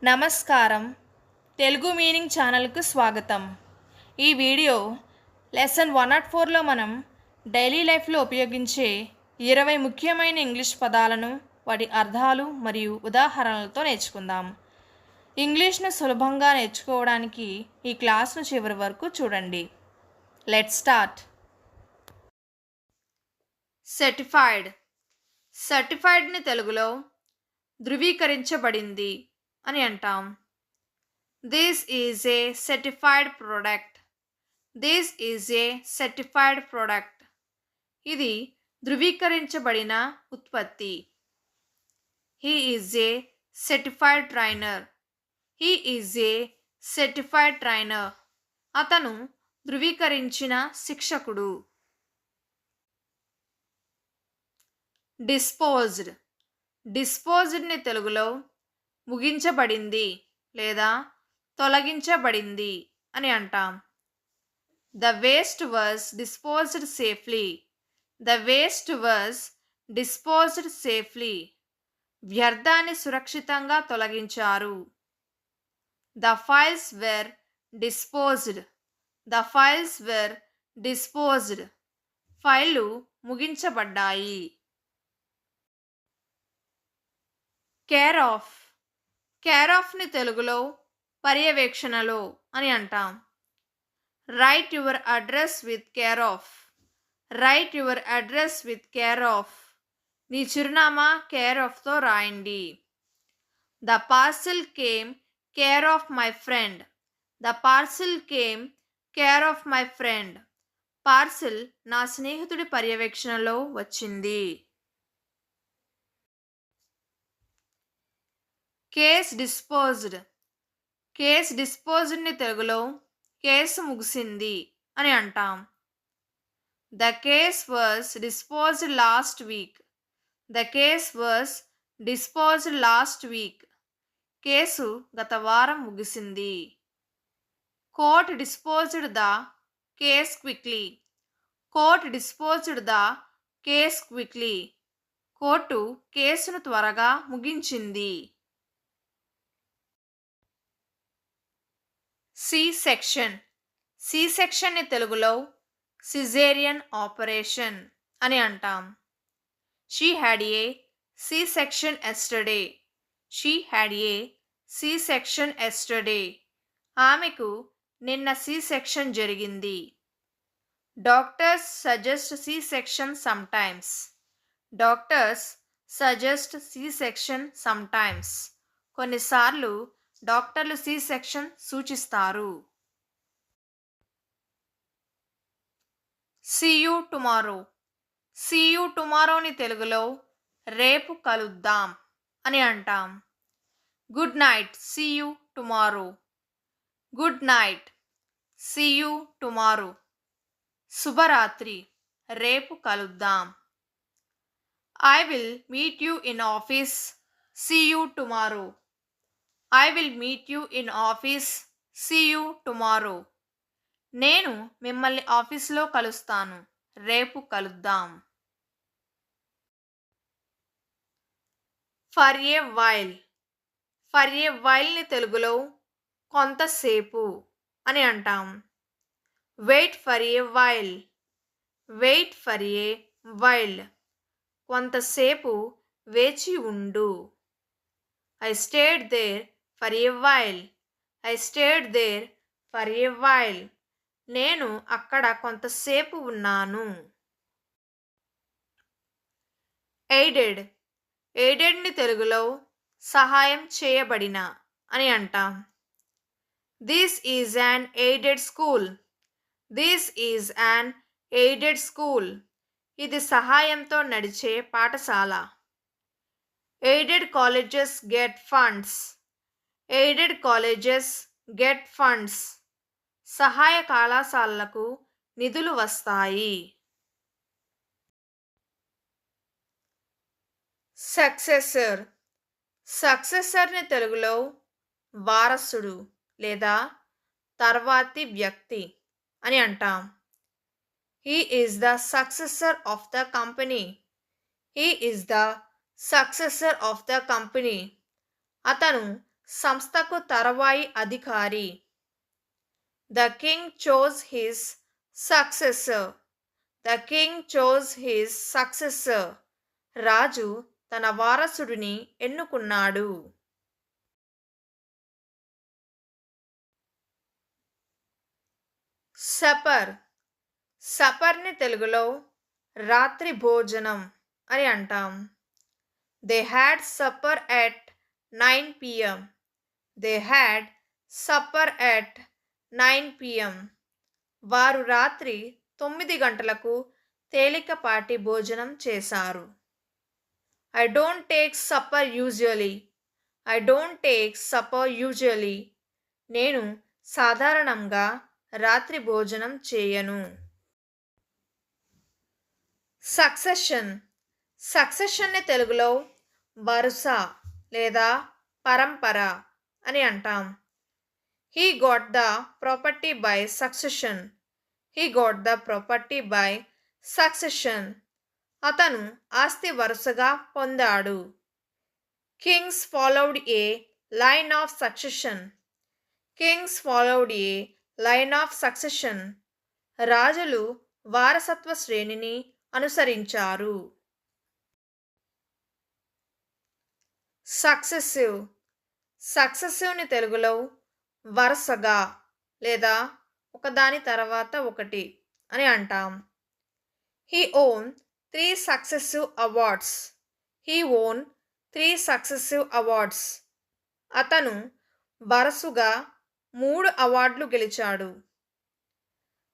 నమస్కారం. తెలుగు మీనింగ్ ఛానల్కు స్వాగతం. ఈ వీడియో లెసన్ 104లో మనం డైలీ లైఫ్లో ఉపయోగించే 20 ముఖ్యమైన ఇంగ్లీష్ పదాలను వాటి అర్థాలు మరియు ఉదాహరణలతో నేర్చుకుందాం. ఇంగ్లీష్ను సులభంగా నేర్చుకోవడానికి ఈ క్లాస్ను చివరి వరకు చూడండి. Let's start. సర్టిఫైడ్. సర్టిఫైడ్ని తెలుగులో ధృవీకరించబడింది అని అంటాం. This is a certified product. This is a certified product. ఇది ధృవీకరించబడిన ఉత్పత్తి. He is a certified trainer. He is a certified trainer. అతను ధృవీకరించిన శిక్షకుడు. డిస్పోజ్డ్. డిస్పోజ్డ్ని తెలుగులో ముగించబడింది లేదా తొలగించబడింది అని అంటాం. The waste was disposed safely. The waste was disposed safely. వ్యర్థాన్ని సురక్షితంగా తొలగించారు. The files were disposed. The files were disposed. ఫైళ్ళు ముగించబడ్డాయి. Care of. కేర్ ఆఫ్ని తెలుగులో పర్యవేక్షణలో అని అంటాం. Write your address with care of. Write your address with care of. నీ చిరునామా కేర్ ఆఫ్తో రాయండి. The parcel came care of my friend. The parcel came care of my friend. Parcel నా స్నేహితుడి పర్యవేక్షణలో వచ్చింది. Case disposed. కేస్ డిస్పోజ్డ్ని తెలుగులో case ముగిసింది అని అంటాం. The case was disposed last week. The case was disposed last week. Case గత వారం ముగిసింది. Court disposed the case quickly. Court disposed the case quickly. Court కేసును త్వరగా ముగించింది. C section. సి సెక్షన్ని తెలుగులో సిజేరియన్ ఆపరేషన్ అని అంటాం. She had a C section yesterday. She had a C section yesterday. ఆమెకు నిన్న సి సెక్షన్ జరిగింది. Doctors suggest C section sometimes. Doctors suggest C section sometimes. కొన్నిసార్లు డాక్టర్లు సి సెక్షన్ సూచిస్తారు. See you tomorrow. See you టుమారోని తెలుగులో రేపు కలుద్దాం అని అంటాం. Good night. See you tomorrow. Good night. See you tomorrow. శుభరాత్రి. రేపు కలుద్దాం. I will meet you in office. See you tomorrow. I will meet you in office. See you tomorrow. నేను మిమ్మల్ని ఆఫీస్లో కలుస్తాను. రేపు కలుద్దాం. For a while. For a వైల్ని తెలుగులో కొంతసేపు అని అంటాం. Wait for a while. Wait for a while. కొంతసేపు వేచి ఉండు. I stayed there for a while. I stayed there for a while. నేను అక్కడ కొంతసేపు ఉన్నాను. ఎయిడెడ్. ఎయిడెడ్ని తెలుగులో సహాయం చేయబడిన అని అంటాం. This is an aided school. This is an aided school. ఇది సహాయంతో నడిచే పాఠశాల. Aided colleges get funds. Aided colleges get funds. సహాయ కళాశాలలకు నిధులు వస్తాయి. సక్సెసర్. సక్సెసర్ని తెలుగులో వారసుడు లేదా తర్వాతి వ్యక్తి అని అంటాం. He is the successor of the company. He is the successor of the company. అతను సంస్థకు తరువాయి అధికారి. The king chose his successor. The king chose his successor. రాజు తన వారసుడిని ఎన్నుకున్నాడు. సపర్. సపర్ని తెలుగులో రాత్రి భోజనం అని అంటాం. They had supper at 9 p.m. They had supper at 9 p.m. వారు రాత్రి 9 గంటలకు తేలికపాటి భోజనం చేశారు. I don't take supper usually. I don't take supper usually. నేను సాధారణంగా రాత్రి భోజనం చేయను. సక్సెషన్. సక్సెషన్ని తెలుగులో వరుస లేదా పరంపర అని అంటాం. He got the property by succession. He got the property by succession. అతను ఆస్తి వరుసగా పొందాడు. Kings followed A line of succession. Kings followed A line of succession. రాజులు వారసత్వ శ్రేణిని అనుసరించారు. సక్సెసివ్. సక్సెసివ్ని తెలుగులో వరుసగా లేదా ఒకదాని తర్వాత ఒకటి అని అంటాం. He own 3 successive awards. He own 3 successive awards. అతను వరుసగా 3 అవార్డులు గెలిచాడు.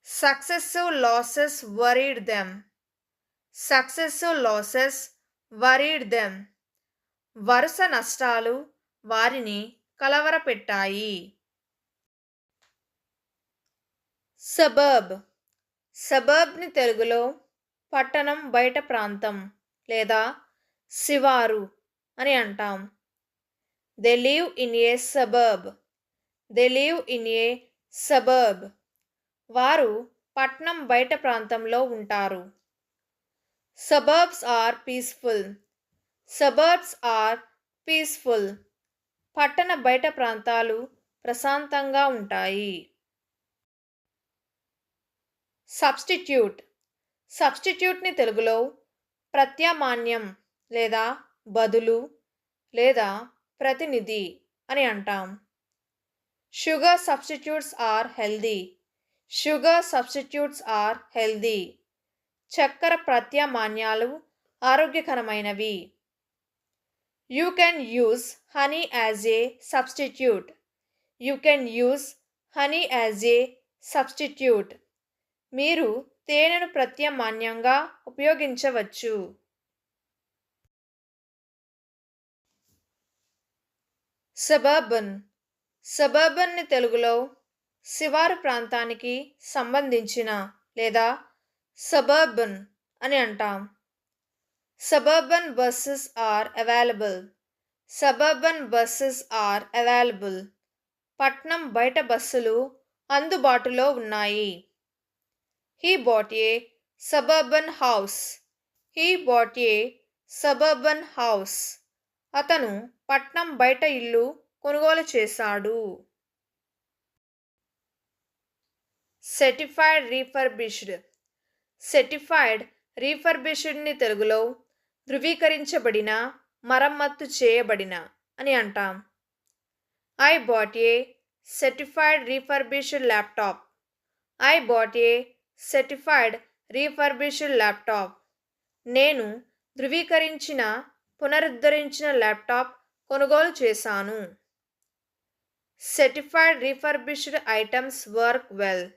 Successive losses worried them. Successive losses worried them. వరుస నష్టాలు వారిని కలవరపెట్టాయి. సబర్బ్. సబర్బ్ని తెలుగులో పట్టణం బయట ప్రాంతం లేదా శివారు అని అంటాం. They live in a suburb. They live in a suburb. వారు పట్నం బయట ప్రాంతంలో ఉంటారు. Suburbs are peaceful. Suburbs are peaceful. పట్టణ బయట ప్రాంతాలు ప్రశాంతంగా ఉంటాయి. సబ్స్టిట్యూట్. సబ్స్టిట్యూట్ని తెలుగులో ప్రత్యామ్నాయం లేదా బదులు లేదా ప్రతినిధి అని అంటాం. Sugar substitutes are healthy. Sugar substitutes are healthy. చక్కెర ప్రత్యామ్నాయాలు ఆరోగ్యకరమైనవి. You can use honey as a substitute. You can use honey as a substitute. మీరు తేనెను ప్రత్యామ్నాయంగా ఉపయోగించవచ్చు. సబర్బన్. సబర్బన్ని తెలుగులో శివారు ప్రాంతానికి సంబంధించిన లేదా సబర్బన్ అని అంటాం. Suburban buses are available. Suburban buses are available. పట్నం బయట బస్సులు అందుబాటులో ఉన్నాయి. He bought a suburban house. He bought a suburban house. అతను పట్నం బయట ఇల్లు కొనుగోలు చేశాడు. Certified refurbished. సర్టిఫైడ్ రీఫర్బిష్డ్ని తెలుగులో ధృవీకరించబడిన మరమ్మత్తు చేయబడిన అని అంటాం. I bought a certified refurbished laptop. I bought a certified refurbished laptop. నేను ధృవీకరించిన పునరుద్ధరించిన ల్యాప్టాప్ కొనుగోలు చేశాను. Certified refurbished items work well.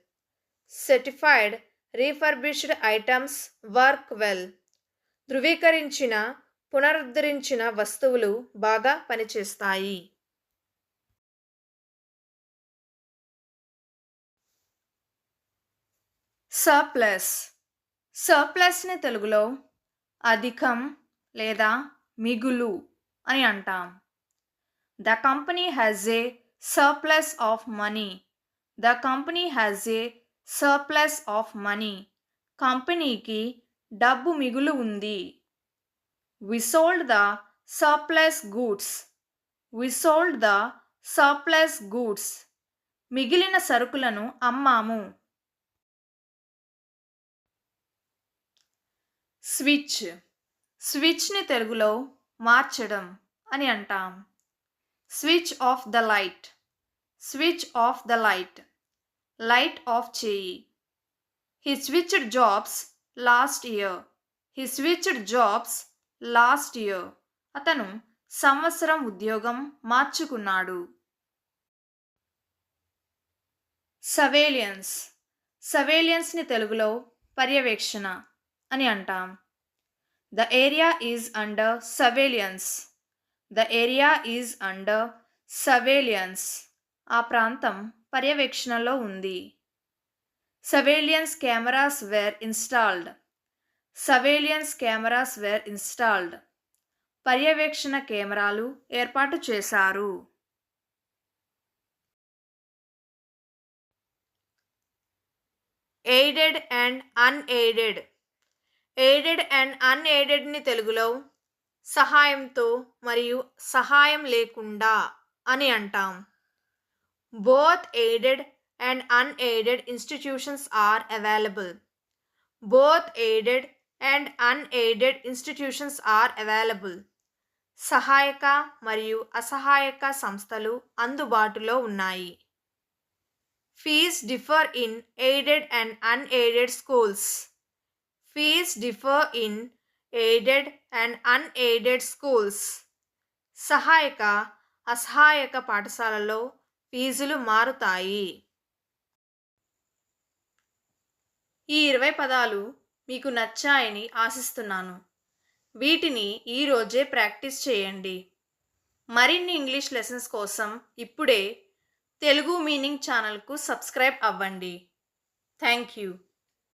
Certified refurbished items work well. ధృవీకరించిన పునరుద్ధరించిన వస్తువులు బాగా పనిచేస్తాయి. సర్ప్లస్. సర్ప్లస్ని తెలుగులో అధికం లేదా మిగులు అని అంటాం. The company has a surplus of money. The company has a surplus of money. కంపెనీకి డబ్బు మిగులు ఉంది. We sold the surplus goods. We sold the surplus goods, మిగిలిన సరుకులను అమ్మాము. స్విచ్, స్విచ్ని తెలుగులో మార్చడం అని అంటాం. Switch off the light, switch off the light, light off చేయి. He switched jobs last year, he switched jobs last year, అతను సంవత్సరం ఉద్యోగం మార్చుకున్నాడు. సర్వేలియన్స్, సర్వేలియన్స్ని తెలుగులో పర్యవేక్షణ అని అంటాం. The area is under surveillance, the area is under surveillance, ఆ ప్రాంతం పర్యవేక్షణలో ఉంది. Surveillance cameras were installed, surveillance cameras were installed, పర్యవేక్షణ కెమెరాలు ఏర్పాటు చేశారు. Aided and unaided, aided and అన్ఎయిడెడ్ని తెలుగులో సహాయంతో మరియు సహాయం లేకుండా అని అంటాం. Both aided and unaided institutions are available, both aided and unaided institutions are available, సహాయక మరియు అసహాయక సంస్థలు అందుబాటులో ఉన్నాయి. Fees differ in aided and unaided schools, fees differ in aided and unaided schools, సహాయక అసహాయక పాఠశాలలో ఫీజులు మారుతాయి. ఈ 20 పదాలు మీకు నచ్చాయని ఆశిస్తున్నాను. వీటిని ఈరోజే ప్రాక్టీస్ చేయండి. మరిన్ని ఇంగ్లీష్ లెసన్స్ కోసం ఇప్పుడే తెలుగు మీనింగ్ ఛానల్కు సబ్స్క్రైబ్ అవ్వండి. Thank you.